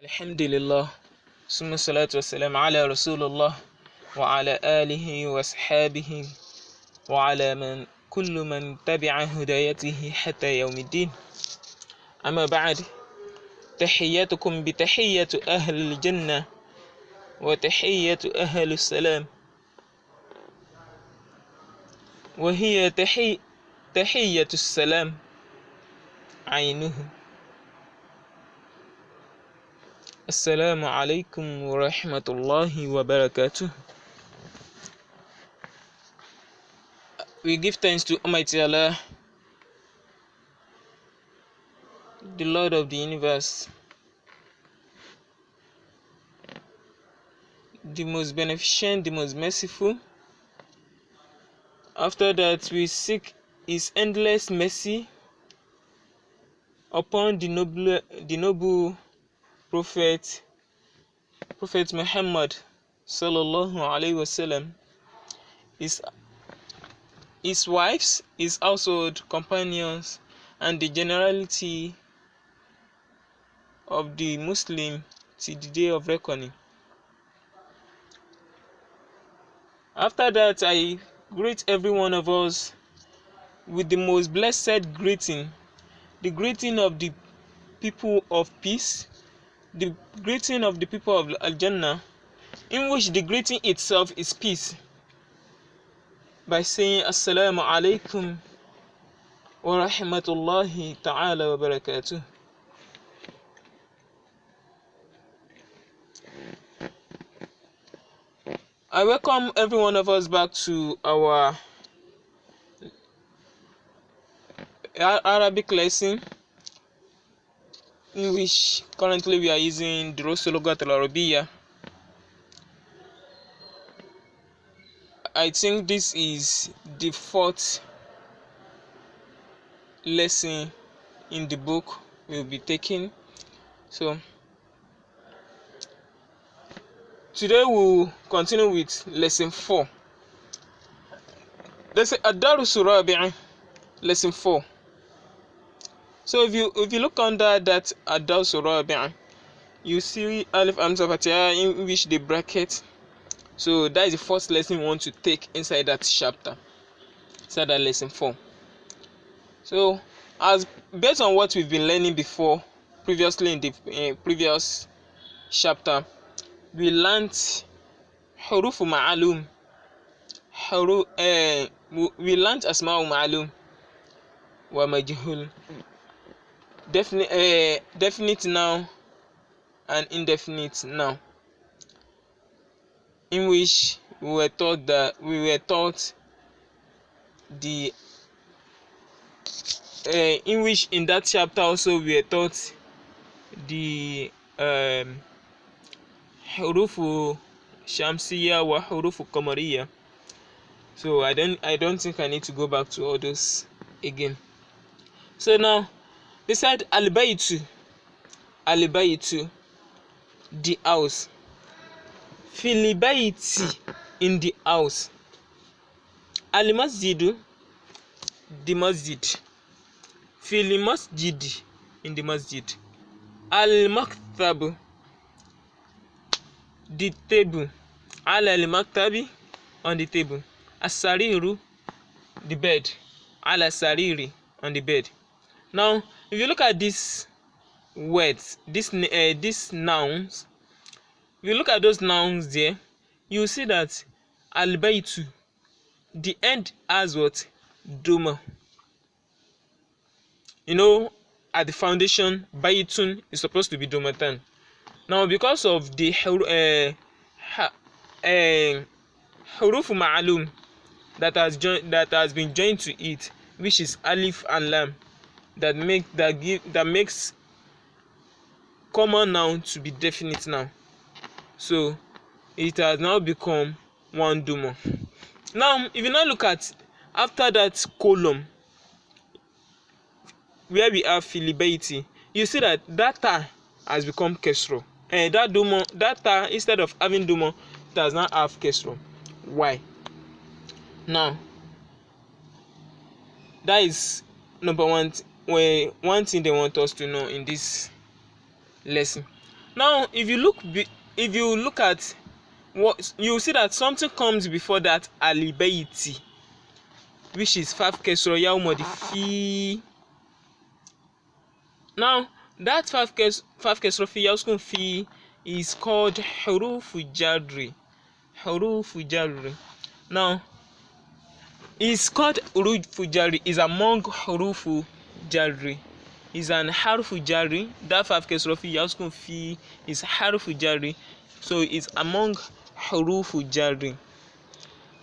Alhamdulillah, summa salatu wassalam ala rasulullah wa ala alihi wa ashabihi wa ala man kullu man tabi'a hudayatihi hatta yawmiddin. Amma ba'd, tahiyyatukum bi tahiyyatu ahli al-jannah wa tahiyyatu ahli as-salam wa hiya tahiyyatu as-salam aynuhu. Asalamu alaykum warahmatullah wabarakatuh. We give thanks to Almighty Allah, the Lord of the universe, the most beneficent, the most merciful. After that, we seek His endless mercy upon the noble Prophet Muhammad sallallahu alaihi wasallam, his wives, his household companions, and the generality of the Muslim till the day of reckoning. After that, I greet every one of us with the most blessed greeting, the greeting of the people of peace, the greeting of the people of Al-Jannah, in which the greeting itself is peace, by saying Asalamu, alaykum, warahmatullah ta'ala, wabarakatuh. I welcome every one of us back to our Arabic lesson, in which currently we are using Durusu, lugatul arabiya. I think this is the fourth lesson in the book we'll be taking. So today we'll continue with lesson 4. Let's say Durusu rabi'a, lesson 4. So if you look under that Durusu rabi'a, you see alif hamza fatha in which they bracket. So that is the first lesson we want to take inside that chapter, inside that lesson 4. So as based on what we've been learning previously in the previous chapter, we learned hurufu ma'alum. We learned asma'u ma'alum wa majhul, definite noun and indefinite noun, in which we were taught the in which in that chapter also we were taught the hurufu shamsiya wa hurufu qamariya. So I don't think I need to go back to all those again. So now they said al-baytu, the house, fil bayti, in the house, al-masjidu, the masjid, fil masjid, in the masjid, al-maktab, the table, ala al-maktabi, on the table, as-sariru, the bed, ala sariri, on the bed. Now if you look at these words, these nouns, if you look at those nouns there, you see that al-baytu, the end has what? Doma. At the foundation, baytun is supposed to be domatan. Now because of the hurufu ma'alum that has been joined to it, which is alif and lam, that makes common noun to be definite noun. So it has now become one doma. Now if you now look at after that column where we have filibaiti, you see that ta has become kesro. That ta, instead of having doma, it does not have kesro. Why? Now that is number one. One thing they want us to know in this lesson. Now, if you look at what you see, that something comes before that alibaiti, which is 5 kesro yaw modifi. Now, that 5 kesro fi yaw fi is called hurufu jari. Hurufu jari. Now, it's called hurufu jari, is among hurufu jari. Is an harfu jari. That 5 kesro fi yaw fi is harfu jari. So it's among hurufu jari.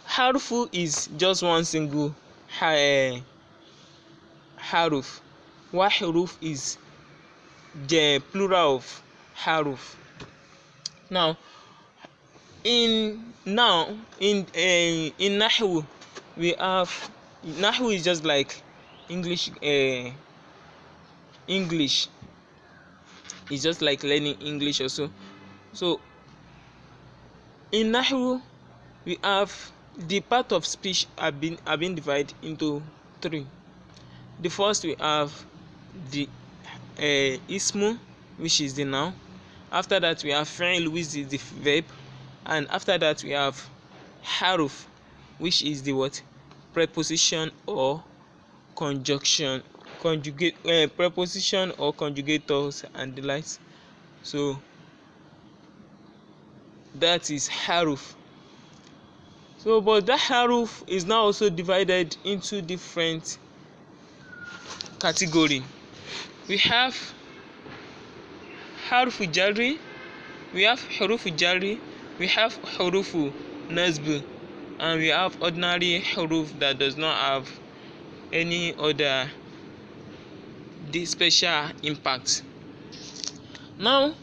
Harfu is just one single haruf. While huruf is the plural of haruf. Now, in nahwu, we have nahwu is just like English. English is just like learning English also. So in nahwu, we have the part of speech have been divided into 3. The first, we have the ismu, which is the noun. After that, we have fi'l, which is the verb, and after that, we have haruf, which is the what? Preposition or conjugation, preposition or conjugators and the likes. So that is haruf. So, but that haruf is now also divided into different categories. We have harufu jari, we have hurufu jari, we have hurufu nasb, and we have ordinary huruf that does not have any other special impact. Now,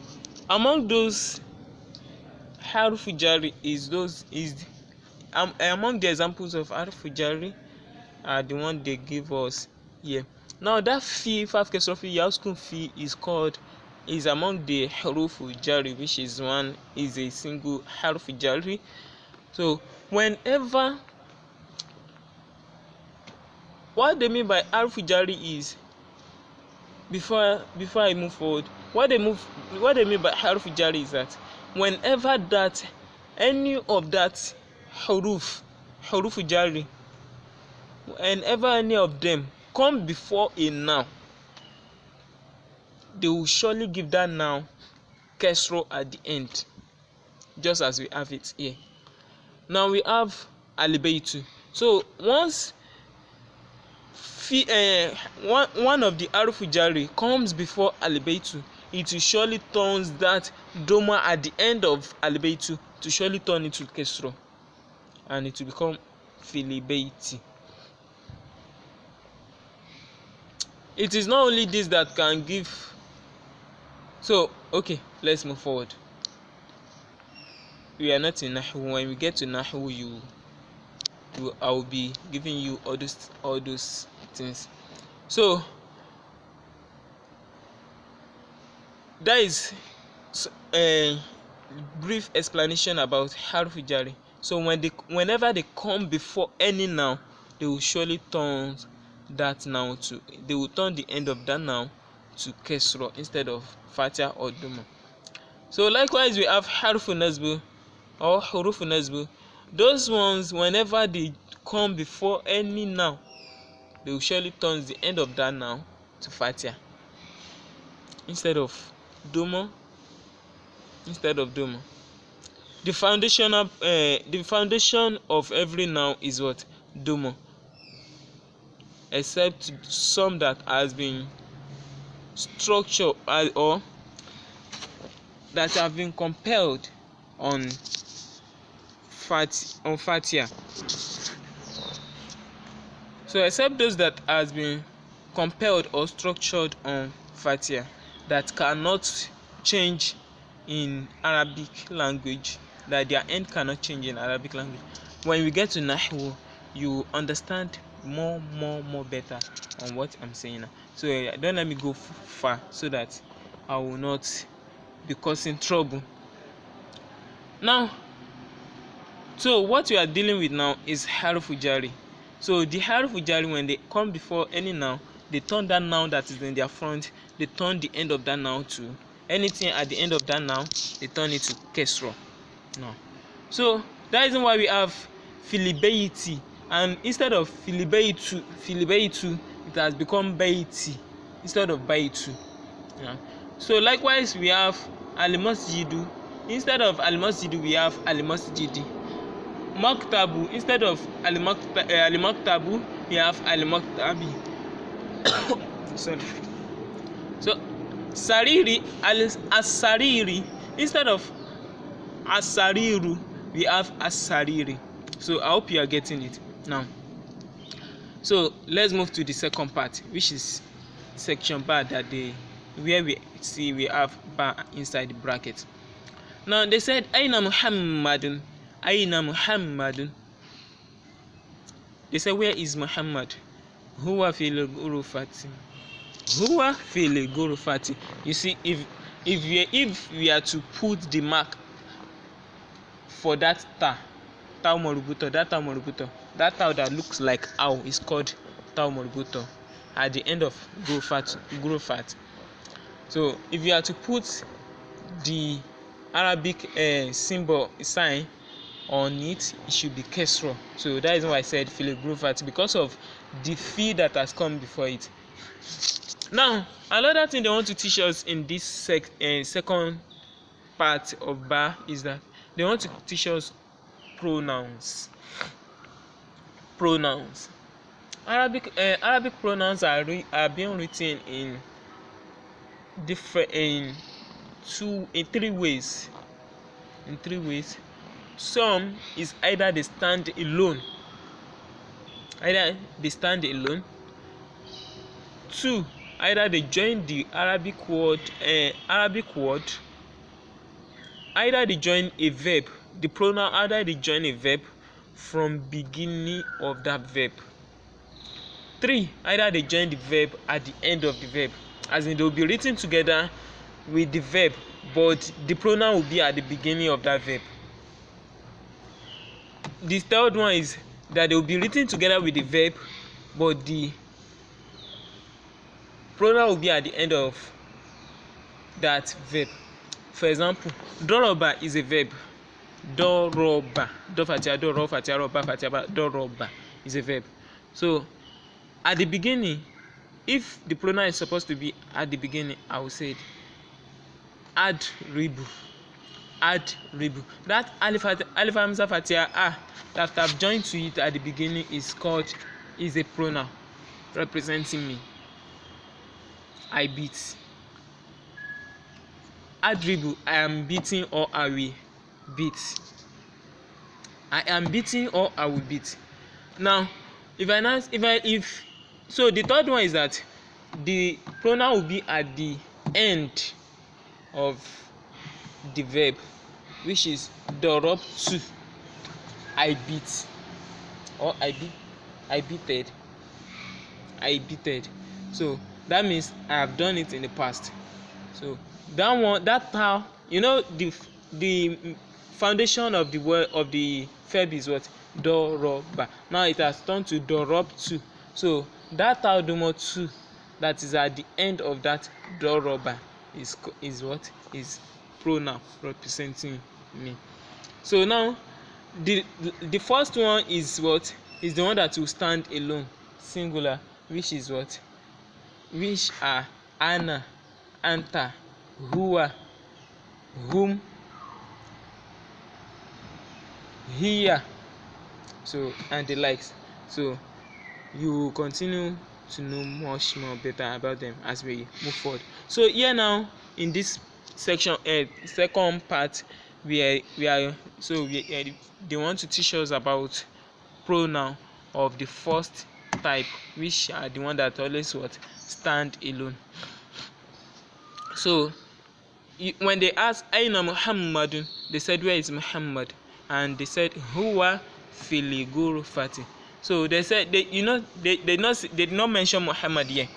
among those harufu jari among the examples of harufu jari are the one they give us here. Now, that 5 kesro fi yaw fi is among the hurufu jari, which is a single harufu jari. So whenever, what they mean by harufu jari is, before I move forward, what they mean by harufu jari is that whenever that any of that hurufu jari, whenever any of them come before a noun, they will surely give that noun kesro at the end, just as we have it here. Now, we have alibaitu. So once one of the harufu jari comes before alibaitu, it will surely turns that doma at the end of alibaitu to surely turn into kesro, and it will become filibaiti. It is not only this that can give. So, okay, let's move forward. We are not in nahwu. When we get to nahwu, I will be giving you all those things. So that is a brief explanation about harufu jari. So whenever they come before any noun, they will surely turn that noun they will turn the end of that noun to kesro instead of fatha or duma. So likewise, we have harufu nasb or hurufu nasb. Those ones, whenever they come before any noun, they will surely turn the end of that noun to fatha instead of duma. The foundation of every noun is what? Duma, except some that has been structured or that have been compelled on fatia. So except those that has been compelled or structured on fatia, that cannot change in Arabic language, that their end cannot change in Arabic language. When we get to nahwu, you understand more better on what I'm saying now. So don't let me go far, so that I will not be causing trouble. Now, so what we are dealing with now is harufu jari. So the harufu jari, when they come before any noun, they turn that noun that is in their front, they turn the end of that noun to anything at the end of that noun, they turn it to kesra. No. So that is why we have filibeiti, and instead of filibeitu, it has become beiti instead of baitu. Yeah. So likewise we have alimasjidu. Instead of alimasjidu we have alimasjidi. Maktabu, instead of alimaktabu we have alimaktabi. Sorry. So sariri, asariri, instead of asariru we have asariri. So I hope you are getting it now. So let's move to the second part, which is section bar, where we see we have bar inside the bracket. Now they said aina Muhammadun, aina Muhammadun. They said where is Muhammad? Huwa fil ghurfati. Huwa fil ghurfati. You see, if we are to put the mark for that ta morubuto, that that looks like ow is called ta morubuto at the end of ghurfat. So if you are to put the Arabic sign on it, it should be kesra. So that is why I said fil ghurfati, because of the fee that has come before it. Now another thing they want to teach us in this second part of bar is that they want to teach us pronouns. Arabic pronouns are being written in three ways. Some is either they stand alone. Two, either they join the Arabic word. Either they join a verb. The pronoun either they join a verb from beginning of that verb. Three, either they join the verb at the end of the verb, as in they will be written together with the verb, but the pronoun will be at the beginning of that verb. The third one is that they will be written together with the verb, but the pronoun will be at the end of that verb. For example, doroba is a verb. Doroba is a verb. So at the beginning, if the pronoun is supposed to be at the beginning, I will say it. Add ribu. That alif hamza fatia that I've joined to it at the beginning is a pronoun representing me. I beat. Adribu, I am beating or I will beat. I am beating or I will beat. Now, so the third one is that the pronoun will be at the end of the verb, which is dorobtu. I beat or I beated. So that means I have done it in the past. So that how the foundation of the word of the verb is what? Doroba. Now it has turned to dorobtu. So that domotu that is at the end of that doroba is what? Is pronoun representing me. So now the first one is what? Is the one that will stand alone, singular, which is what? Which are ana, anta, huwa, hum, hiya, so and the likes. So you will continue to know much more better about them as we move forward. So here now in this section, second part, they want to teach us about pronoun of the first type, which are the one that always what? Stand alone. So when they asked aina Muhammadun, they said where is Muhammad, and they said huwa fil ghurfati. So they said they did not mention Muhammad here,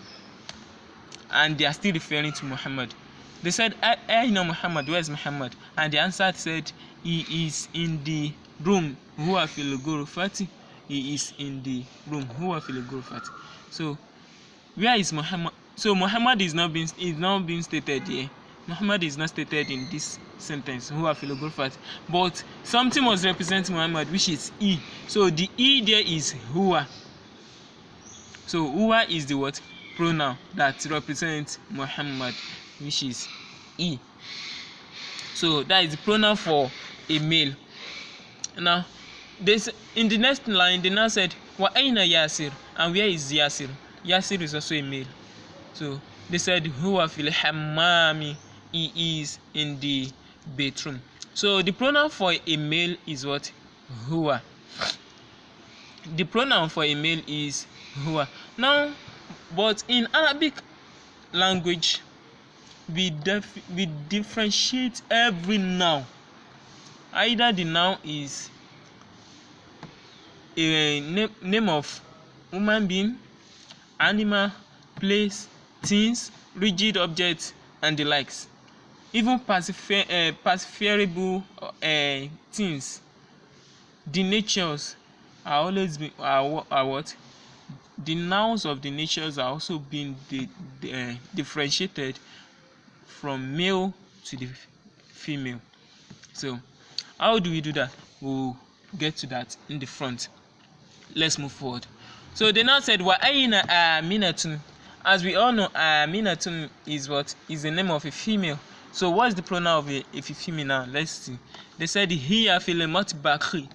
and they are still referring to Muhammad. They said aina Muhammad, where is Muhammad, and the answer said he is in the room. Huwa fil ghurfati. He is in the room. Huwa fil ghurfati. So where is Muhammad? So Muhammad is not being stated here. Muhammad is not stated in this sentence, huwa fil ghurfati, but something must represent Muhammad, which is he. So the he there is huwa. So huwa is the what? Pronoun that represents Muhammad, which is he. So that is the pronoun for a male. Now, this in the next line, they now said, wa aina Yasir, and where is Yasir? Yasir is also a male. So they said, huwa fil hammami, he is in the bathroom. So the pronoun for a male is what? Huwa. The pronoun for a male is huwa. Now, but in Arabic language, we differentiate every noun. Either the noun is a name of human being, animal, place, things, rigid objects, and the likes. Even pacifiable things. The natures are always are what? The nouns of the natures are also being differentiated from male to the female. So how do we do that? We'll get to that in the front. Let's move forward. So they now said, wa aina aminatun. As we all know, aminatun is what? Is the name of a female. So what's the pronoun of a female now? Let's see. They said, hiya fil matbakhi.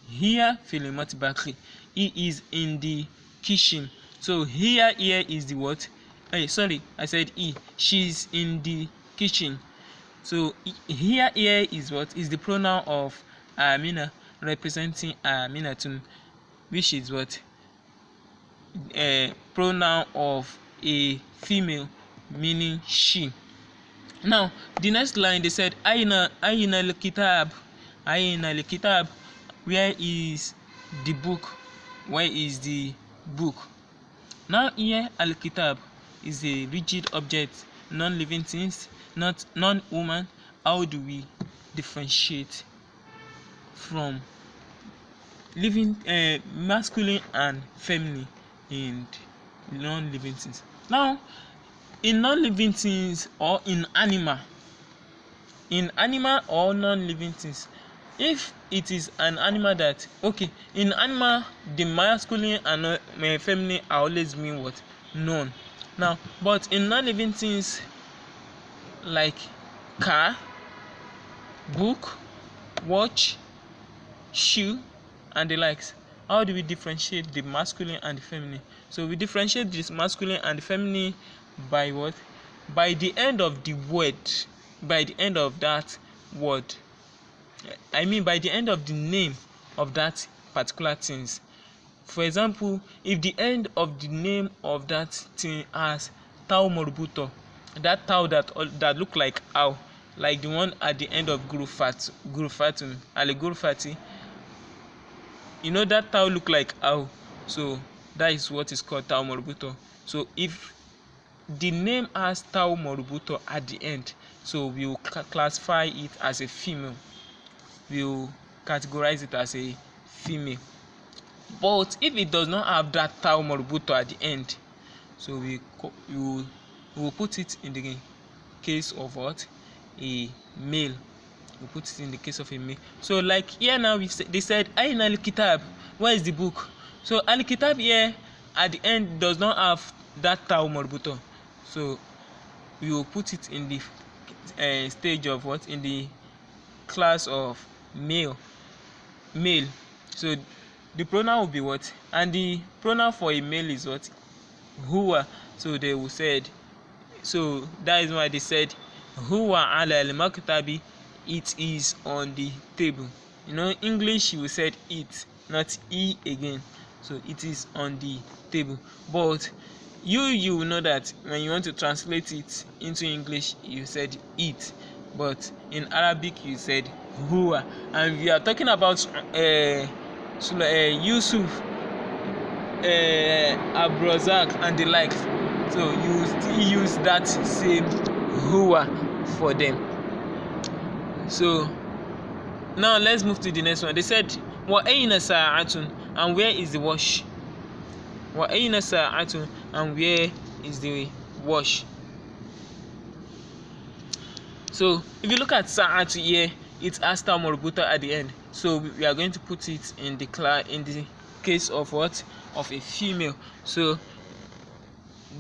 Here fil matbakhi. He is in the kitchen. So here is the what? Sorry, I said he. She's in the kitchen. So here is what? Is the pronoun of Amina, representing Aminatun, which is what? Pronoun of a female, meaning she. Now the next line, they said, Aina al-kitab. Aina al-kitab. Where is the book? Where is the book? Now here al-kitab is a rigid object, non-living things, not non-human. How do we differentiate from living masculine and feminine in non-living things? Now, in non-living things or in animal or non-living things, if it is an animal that, okay, in animal the masculine and feminine are always mean what? None. Now, but in non-living things like car, book, watch, shoe, and the likes, how do we differentiate the masculine and the feminine? So we differentiate this masculine and the feminine by what? By the end of the word, by the end of that word. I mean by the end of the name of that particular things. For example, if the end of the name of that thing has tau morbuto, that tau that look like ow, like the one at the end of gurufatun, alegurufati, you know that tau look like ow, so that is what is called tau morbuto. So if the name has tau morbuto at the end, so we will classify it as a female. We will categorize it as a female. But if it does not have that tau morbuto at the end, so we will put it in the case of what? A male. We put it in the case of a male. So like here now, they said, Aina al-kitab. Where is the book? So al-kitab here at the end does not have that tau morbuto. So we will put it in the stage of what? In the class of male. So the pronoun will be what? And the pronoun for a male is what? Huwa. So they will said. So that is why they said huwa ala al-maktabi. It is on the table. You know, English you said it, not e again. So it is on the table. But you will know that when you want to translate it into English, you said it. But in Arabic you said huwa. And we are talking about Yusuf, Abrazak, and the likes. So you still use that same huwa for them. So now let's move to the next one. They said, wa aina sa'atun, and where is the watch? Wa aina sa'atun, and where is the watch? So if you look at sa'atu here, it has ta marbuta at the end. So we are going to put it in the case of what? Of a female. So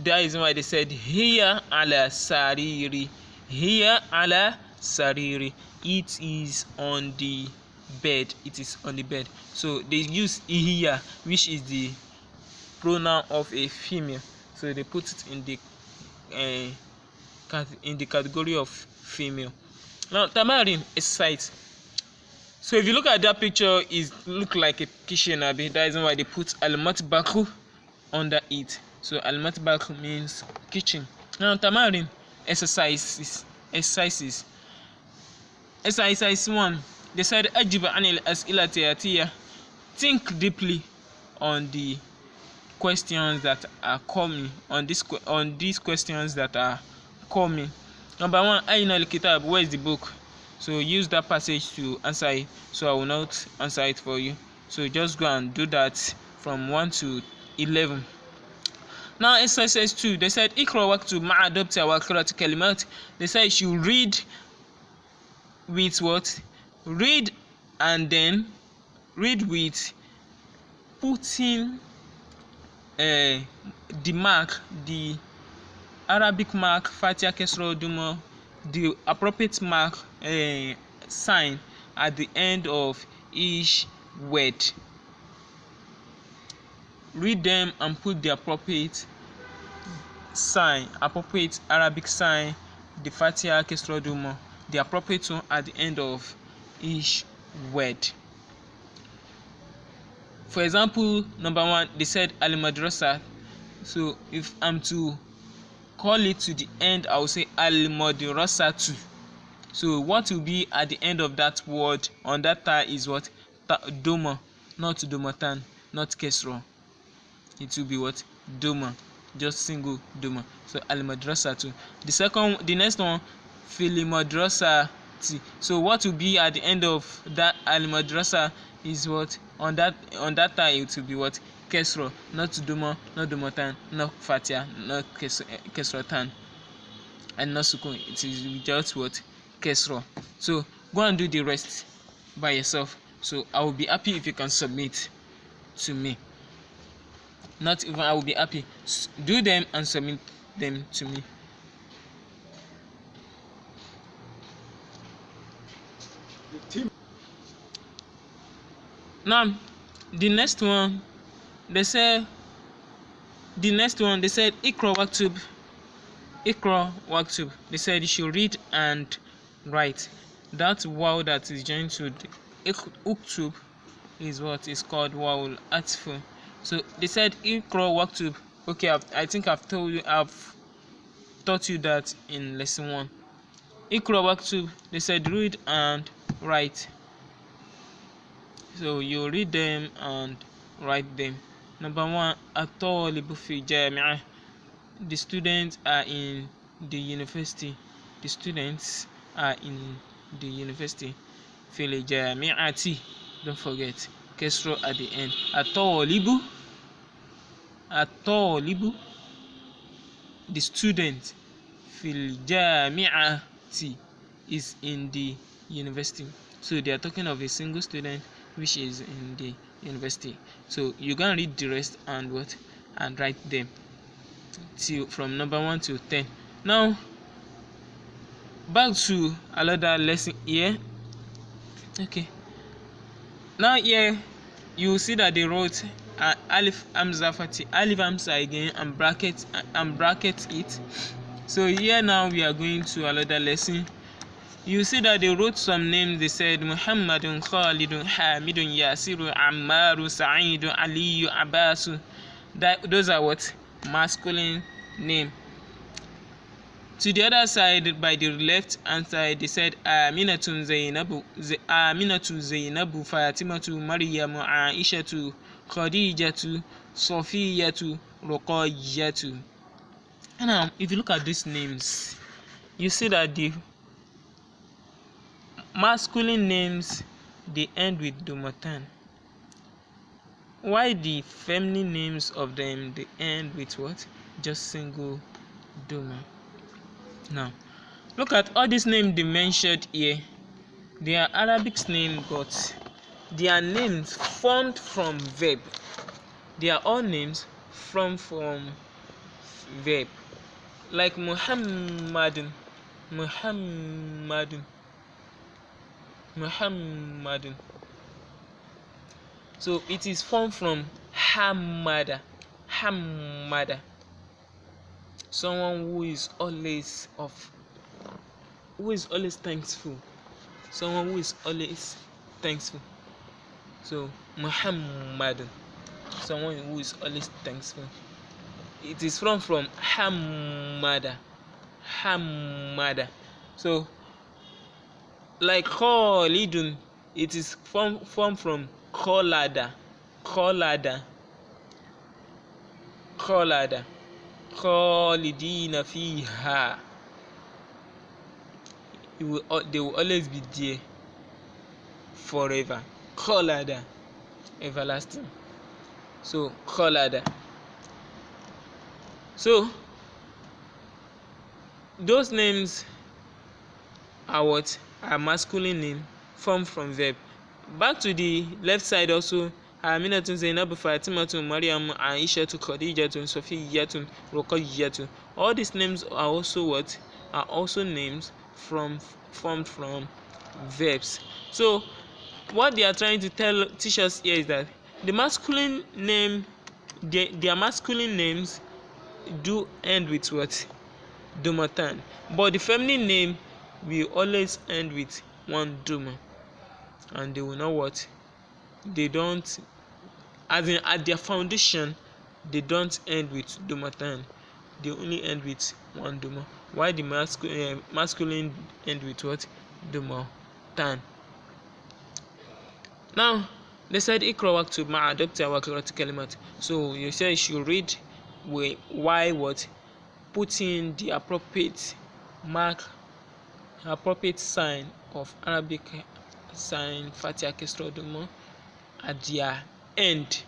that is why they said hiya ala sariri. Hiya ala sariri. It is on the bed. It is on the bed. So they use hiya, which is the pronoun of a female. So they put it in the category of female. Now tamarin exercise. So if you look at that picture, it look like a kitchen. That is why they put al-matbaku under it. So al-matbak means kitchen. Now tamarin exercises. Exercise 1. They said ajib anil as'ilati atiya. Think deeply on the questions that are coming, on these questions that are coming. Number 1, aina al-kitab, where is the book? So use that passage to answer it. So I will not answer it for you. So just go and do that from 1 to 11. Now exercise 2, they said ikra waqtu ma'a dabta wa qira'ati kalimat. They said you should read with what? Read and then read with putting the mark, the Arabic mark, Fatiha Kesra Duma, the appropriate mark sign at the end of each word. Read them and put the appropriate sign, appropriate Arabic sign, the Fatiha Kesra Duma, the appropriate one at the end of each word. For example, number 1, they said al-madrasa. So if I'm to call it to the end, I will say al-madrasatu. So what will be at the end of that word on that ta is what? Doma, not domatan, not kesra. It will be what? Doma, just single doma. So al-madrasatu. The next one, fil-madrasati. So what will be at the end of that al-madrasa is what? On that ta it will be what? Kesra, not doma, not domatan, not fatia, not kesratan, and not sukun. It is just what? Kesra. So go and do the rest by yourself. So I will be happy if you can submit to me. Not even I will be happy. Do them and submit them to me. Now the next one, they said ikra waktub. They said you should read and write. That wow that is joined to the uktub is what is called wawul atfu. So they said ikra waktub. Okay, I think I've taught you that in lesson 1. Ikra waktub, they said read and write. So you read them and write them. Number 1, at-talibu fi jami'ah. The students are in the university. The students are in the university. Fil jami'ati. Don't forget kesro at the end. At-talibu. The student. Fil jami'ati is in the university. So they are talking of a single student which is in the university. So you can read the rest and write them from number 1 to 10. Now back to another lesson here. Okay. Now here you will see that they wrote alif hamza fati, alif hamza again, and bracket it. So here now we are going to another lesson. You see that they wrote some names. They said Muhammadun, Khalidun, Hamidun, Yasiru, Ammaru, Sa'idu, Aliyu, Abbasu. Those are what? Masculine name. To the other side, by the left hand side, they said Aminatu, Zainabu, Fatimatu, Maryamu, Aishatu, Khadijatu, Sofiyatu, Ruqayyatu. And now, if you look at these names, you see that the masculine names, they end with domatan, while the feminine names of them, they end with what? Just single doma. Now Look at all these names they mentioned here. They are Arabic names, but they are names formed from verb. They are all names from verb. Like Muhammadun, Muhammadun, Muhammadun. So it is formed from Hamada, Hamada. Someone who is always thankful. Someone who is always thankful. So Muhammadun, someone who is always thankful. It is from Hamada, Hamada. So like Khalidun, it is formed from Khalada, Khalada, Khalada, Khalidina fiha. They will always be there forever. Khalada, everlasting. So Khalada. So those names are what? Are masculine name formed from verb. Back to the left side also. Aminatun, Zainabu, Fatimatun, Maryam, Aishatu, Khadijatun, Sofiyatun, Ruqayyatun. All these names are also what? Are also names formed from verbs. So what they are trying to teach us here is that the masculine name, their masculine names do end with what? Domatan. But the feminine name will always end with one doma. And they will not what? They don't, as in at their foundation, they don't end with domatan. They only end with one doma. Why the masculine end with what? Domatan. Now they said ikra waktub ma'a adopta wa qira'ati kalimat. So you say you should read why what? Putting the appropriate mark, appropriate sign of Arabic sign Fatiha Kesra Doma at their end.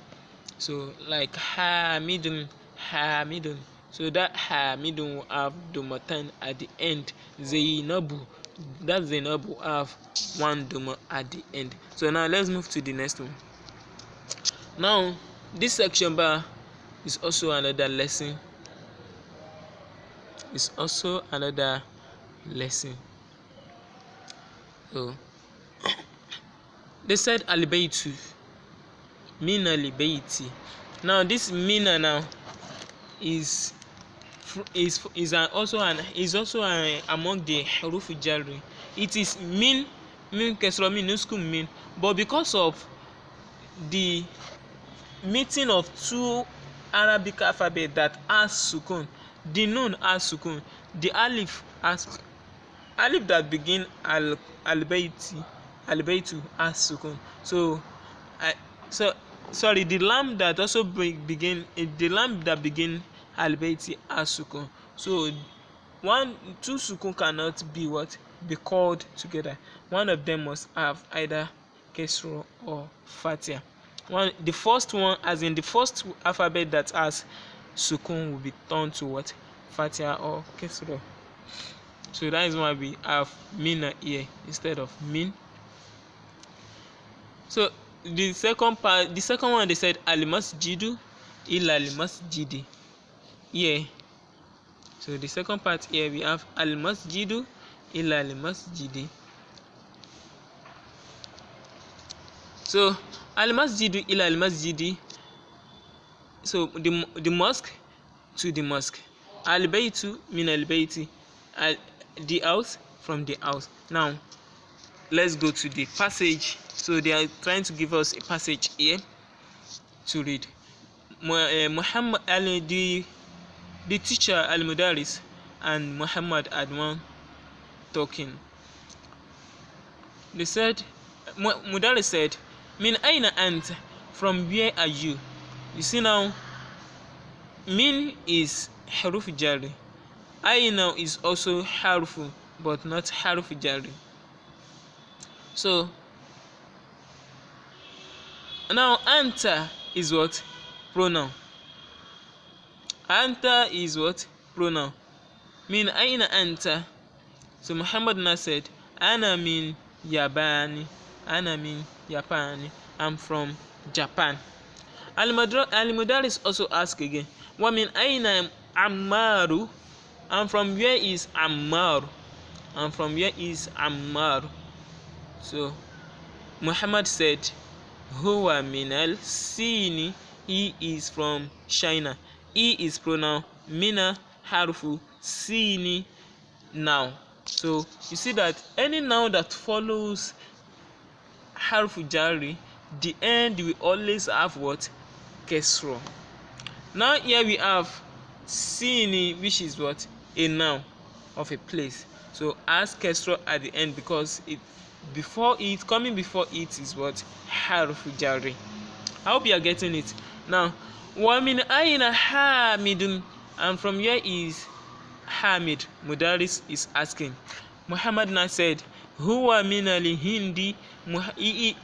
So like Hamidun, Hamidun. So that Hamidun will have Domatan at the end. Zainabu, that Zainabu will have one Doma at the end. So now let's move to the next one. Now this section bar is also another lesson. It's also another lesson. So they said alibaitu, mina alibaiti. Now this mina now is also among the hurufu jari. It is min kesra min nuskum min, but because of the meeting of two Arabic alphabet that has sukun, the nun has sukun, the alif that begin albaitu has sukun. So sorry, the lam that also begin albaiti has sukun. So two sukun cannot be called together. One of them must have either kesro or fatia. The first one, as in the first alphabet that has sukun, will be turned to what? Fatia or kesro. So that is why we have mina here instead of min. So the second one, they said al-masjidu illa al-masjidi. Yeah. So the second part here we have al-masjidu illa al-masjidi. So al-masjidu illa al-masjidi. So the mosque to the mosque. Al-baytu min al-bayti. The house from the house. Now let's go to the passage. So they are trying to give us a passage here to read. Muhammad the teacher al-Mudaris and Muhammad had one talking. They said, Mudaris said, min aina ant, from where are you? You see now, min is haruf jari. Aina is also harufu, but not haruf jari. So now anta is what? Pronoun. Anta is what? Pronoun. Min aina anta. So Muhammad now said, Ana min Yabani, Ana min Yapani, I'm from Japan. Al-Mudaris also asked again, Wa min aina Ammaru, I'm from where is Ammar? I'm from where is Ammar? So Muhammad said, Huwa minal Sini, he is from China. He is pronoun, mina hurufu, Sini noun. So you see that any noun that follows hurufu jari, the end will always have what? Kesra. Now here we have Sini, which is what? A noun of a place. So as kesra at the end, because coming before it is what? Hurufu jari. I hope you are getting it. Now, wa min aina Hamidun, and from here is Hamid. Mudaris is asking. Muhammad now said, Huwa min al-Hindi.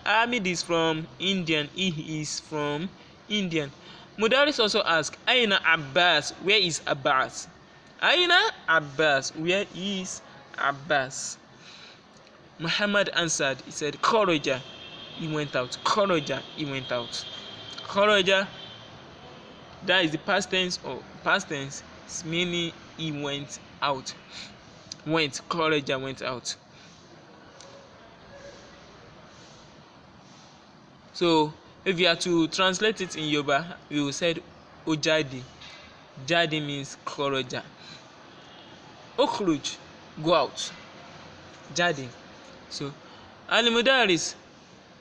Hamid is from Indian. He is from Indian. Mudaris also asked, Aina Abbas, where is Abbas? Aina Abbas, where is Abbas? Muhammad answered, he said, Kharaja, he went out. Kharaja, he went out. Kharaja, that is the past tense, or past tense, meaning he went out. Kharaja went out. So if you are to translate it in Yoruba, we will say Ojadi. Jadi means kharaja. Ukhruj, go out. Jadi. So Al-Mudaris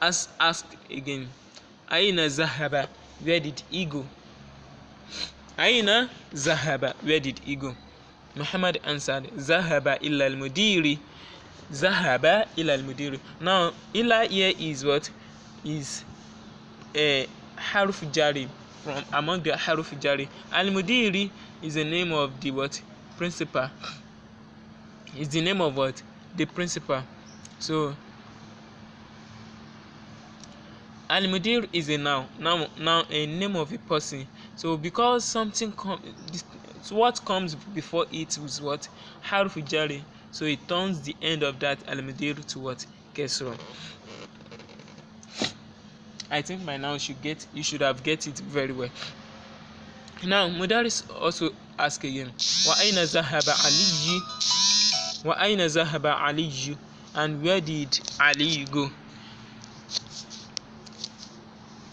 asked again, Aina Zahaba, where did he go? Aina Zahaba, where did he go? Muhammad answered, Zahaba illa al-mudiri. Zahaba illa al-mudiri. Now, illa here is what? Is a haruf jari, from among the haruf jari. Al-mudiri is the name of the what? Principal. Is the name of what? The principal. So Al-Mudir is a noun. Now a name of a person. So because something what comes before it is what? Harf jari. So it turns the end of that Al-Mudir to what? Kesra. I think by now you should have get it very well. Now Mudaris also ask again, Wa aina zahaba Aliyu? Wa aina zahaba Aliyu? And where did Ali go?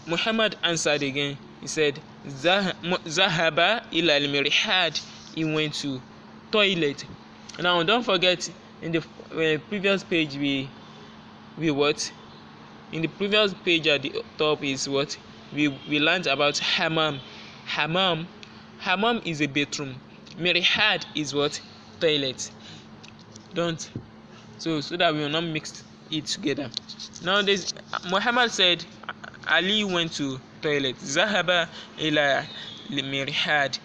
Muhammad answered again. He said, Zahaba ila al-mirhad. He went to toilet. Now don't forget, in the previous page we what? In the previous page at the top is what? We learned about hammam. Hammam is a bathroom. Mirhad is what? Toilet. So that we will not mix it together. Now Muhammad said Ali went to toilet. Zahaba ila mirhad.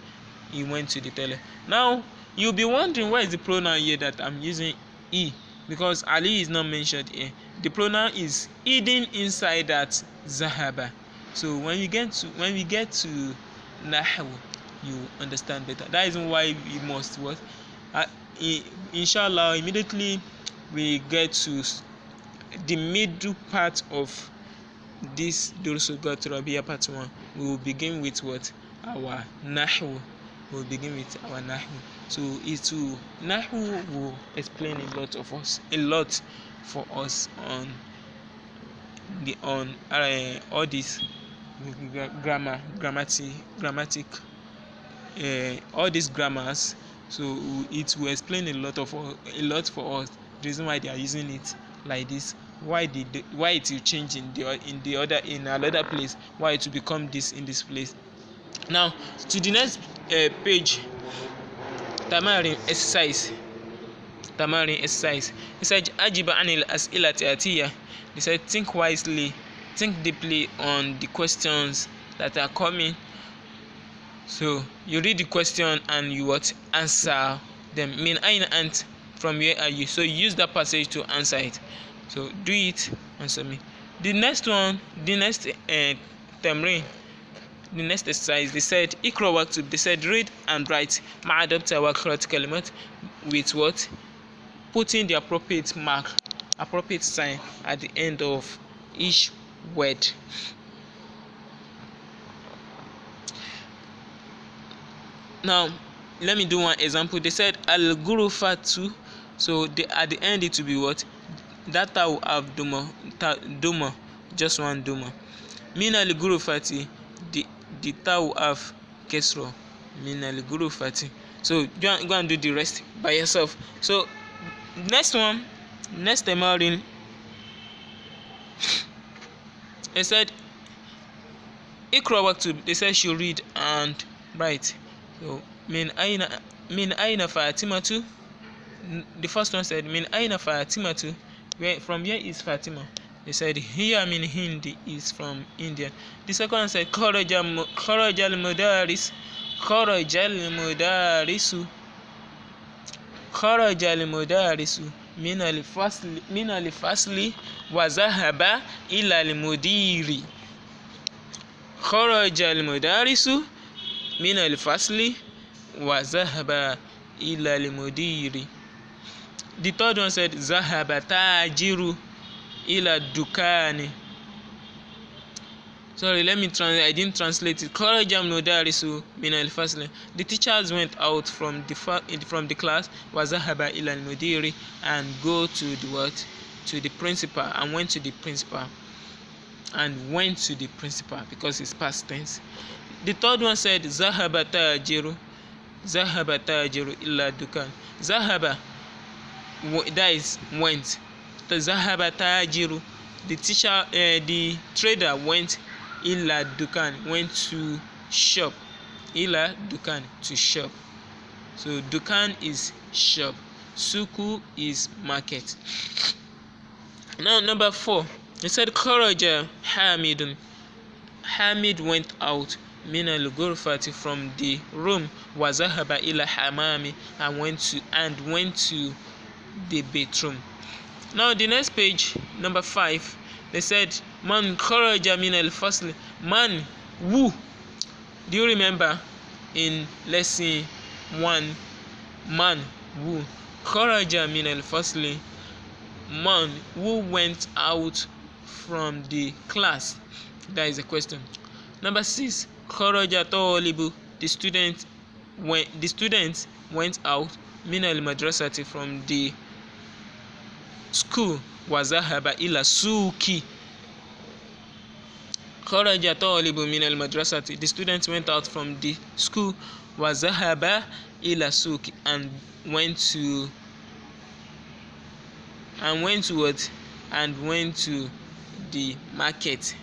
He went to the toilet. Now you'll be wondering, why is the pronoun here that I'm using he? Because Ali is not mentioned here. The pronoun is hidden inside that Zahaba. So when we get to Nahwu, you understand better. That is why we must what? Inshallah, immediately we get to the middle part of this Durusu arabiya part 1, we will begin with what? Our Nahwu. We will begin with our Nahwu. So Nahwu will explain a lot for us on all this grammatic all these grammars. So it will explain a lot for us. The reason why they are using it like this, why it will change in another place, why it will become this in this place. Now to the next page, tamarin exercise. He said, ajiba anil as'ilati atiya. He said, think wisely, think deeply on the questions that are coming. So you read the question and you what? Answer them. Min aina ant, from where are you? So you use that passage to answer it. So do it, answer me. The next tamrin, the next exercise, they said ikra waktub. They said read and write ma'adabta wa qira'at kalimat, with what? putting the appropriate mark, appropriate sign at the end of each word. Now let me do one example. They said al-ghurfatu, so at the end it will be what? That will have doma, just one doma. Min al-ghurfati, the ta will have kesro. Min al-ghurfati. So go and do the rest by yourself. So next temarin, they said ikra waktub, they said she read and write. So min aina Fatimatu. The first one said min aina Fatimatu, from where is Fatima? They said hiya min Hindi, is from India. The second one said kharajal mudarisu min al-fasli wa zahaba ila al-mudiri. Kharajal mudarisu min al-fasli wa zahaba ila al-mudiri. The third one said zahaba tajiru ila dukani. Sorry, let me translate. I didn't translate it. Kharajal mudarisu min al-fasli. The teachers went out from the class. Wa zahaba ila al-mudiri, and go to the what? To the principal, and went to the principal. And went to the principal because it's past tense. The third one said zahaba tajiru illa dukan. Zahaba, that is went. The zahaba tajiru, the teacher, the trader went. Illa dukan, went to shop. Illa dukan, to shop. So dukan is shop, suku is market. Now number 4, they said kharaja Hamidun. Hamid went out min al-ghurfati, from the room, wa zahaba ila hamami, and went to the bedroom. Now the next page, number 5, they said man kharaja min al-fasl. Man, who? Do you remember in lesson 1? Man, who? Kharaja min al-fasli, man who went out from the class. That is a question. Number 6, kharaja talibu, the student went out min al-madrasati, from the school, wa zahaba ila suki. Kharaja talibu min al-madrasati, the student went out from the school, wa zahaba ila suki, and went to what? And went to the market.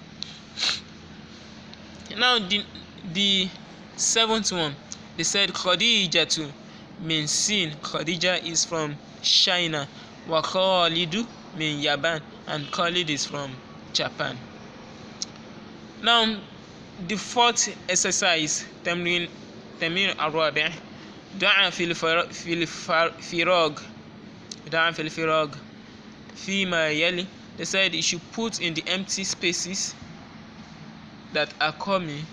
Now the 7th one, they said Khadijatu min Sin. Khadija is from China. Wa Khalidu min Yaban, and Khalid is from Japan. Now the 4th exercise, tamrin arabiya, da'a fil firag fima yali. They said you should put in the empty spaces that are coming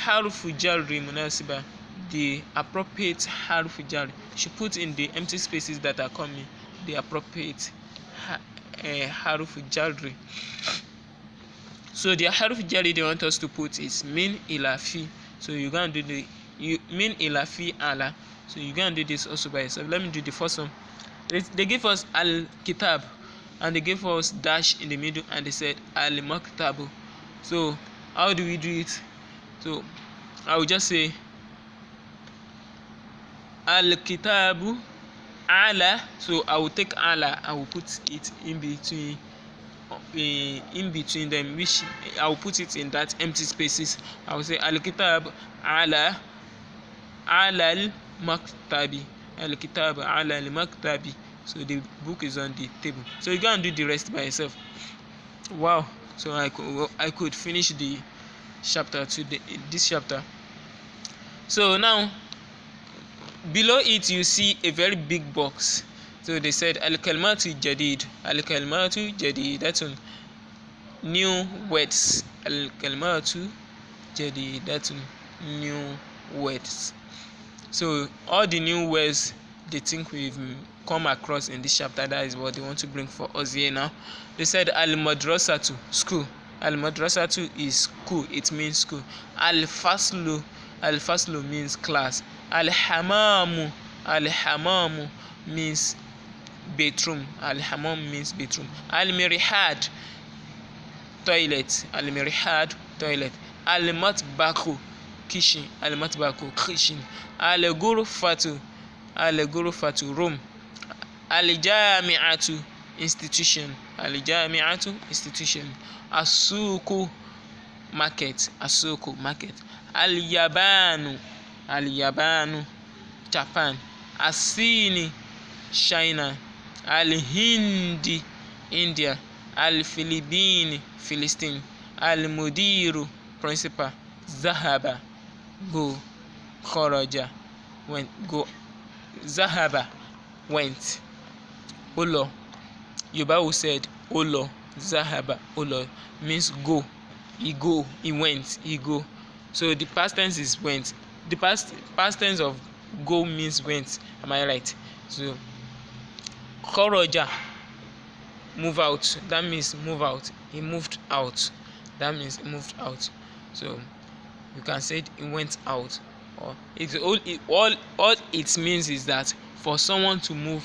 hurufu jari munasiba, the appropriate hurufu jari. You should put in the empty spaces that are coming the appropriate hurufu jari. So the hurufu jari they want us to put is min ila fi. So you're going to do min ila fi ala. So you're going to do this also by yourself. Let me do the first one. They give us al-kitab, and they gave us dash in the middle, and they said al-maktabu. So how do we do it? So I will just say al-kitabu ala. So I will take ala, I will put it in between them, which I will put it in that empty spaces. I will say al-kitab ala al-maktabi, al-kitab ala al-maktabi. So the book is on the table. So you go and do the rest by yourself. Wow. So I could finish the chapter this chapter. So now below it you see a very big box. So they said al-kalmatu jadid. Al-kalmatu jadid, that's on new words. Al-kalmatu jadid, that's on new words. So all the new words they think we've come across in this chapter. That is what they want to bring for us here now. They said al-madrasatu, school. Al-madrasatu is school, it means school. Al-faslu, al-faslu means class. Al-hamamu, al-hamamu means bedroom. Al-hamam means bedroom. Al-mirihad, toilet. Al-mirihad, toilet. Al-matbaku, kitchen. Al-matbaku, kitchen. Al-ghurfatu, al-ghurfatu, room. Al-jami'atu, institution. Al-jami'atu, institution. As-suku, market. As-suku, market. Al-yabanu, al-yabanu, Japan. As-sini, China. Al-hindi, India. Al-filibini, Philistine. Al-mudiru, principal. Zahaba, go. Kharaja, went. Go. Zahaba, went. Olo, Yoruba said Olo. Zahaba, Olo means go. He go, he went, he go. So the past tense is went. The past tense of go means went. Am I right? So Kharaja, move out. That means move out. He moved out. That means he moved out. So you can say he went out. Or all it means is that for someone to move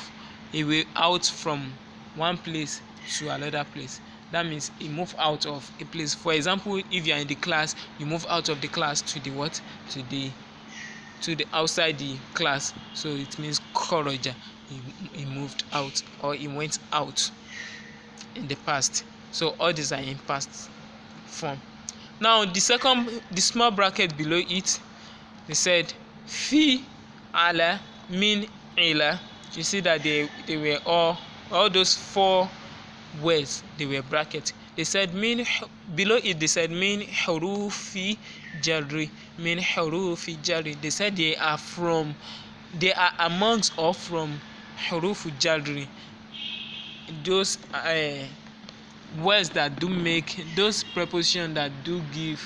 away out from one place to another place. That means he move out of a place. For example, if you are in the class, you move out of the class to the what? To the outside the class. So it means kharaja. He moved out, or he went out in the past. So all these are in past form. Now the small bracket below it, they said fi ala min ila. You see that they were all those 4 words, they were bracket. They said min, below it they said min hurufi jari, min hurufi jari. They said they are amongst or from hurufu jari, those words that do make, those prepositions that do give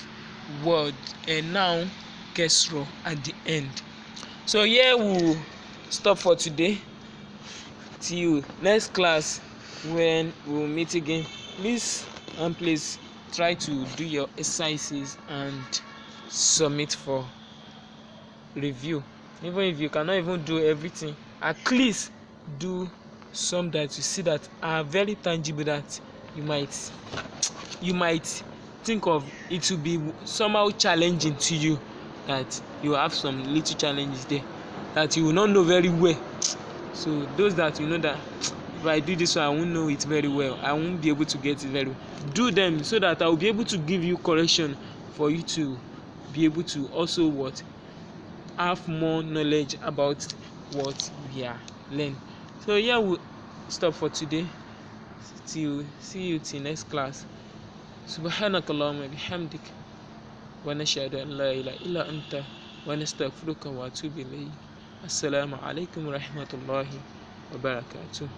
word a noun kesro at the end. So here we'll stop for today. Till next class when we'll meet again. Please try to do your exercises and submit for review. Even if you cannot even do everything, at least do some that you see that are very tangible, that you might think of it will be somehow challenging to you, that you have some little challenges there that you will not know very well. So those that you know that if I do this one, I won't know it very well, I won't be able to get it very well, do them so that I will be able to give you correction for you to be able to also have more knowledge about what we are learning. So yeah, we'll stop for today. See you till next class. Subhanakallahumma bihamdik wa nashhadu an la ilaha illa anta wa nastaghfiruka wa atubu ilayk. Asalamu alaykum warahmatullah wabarakatuh.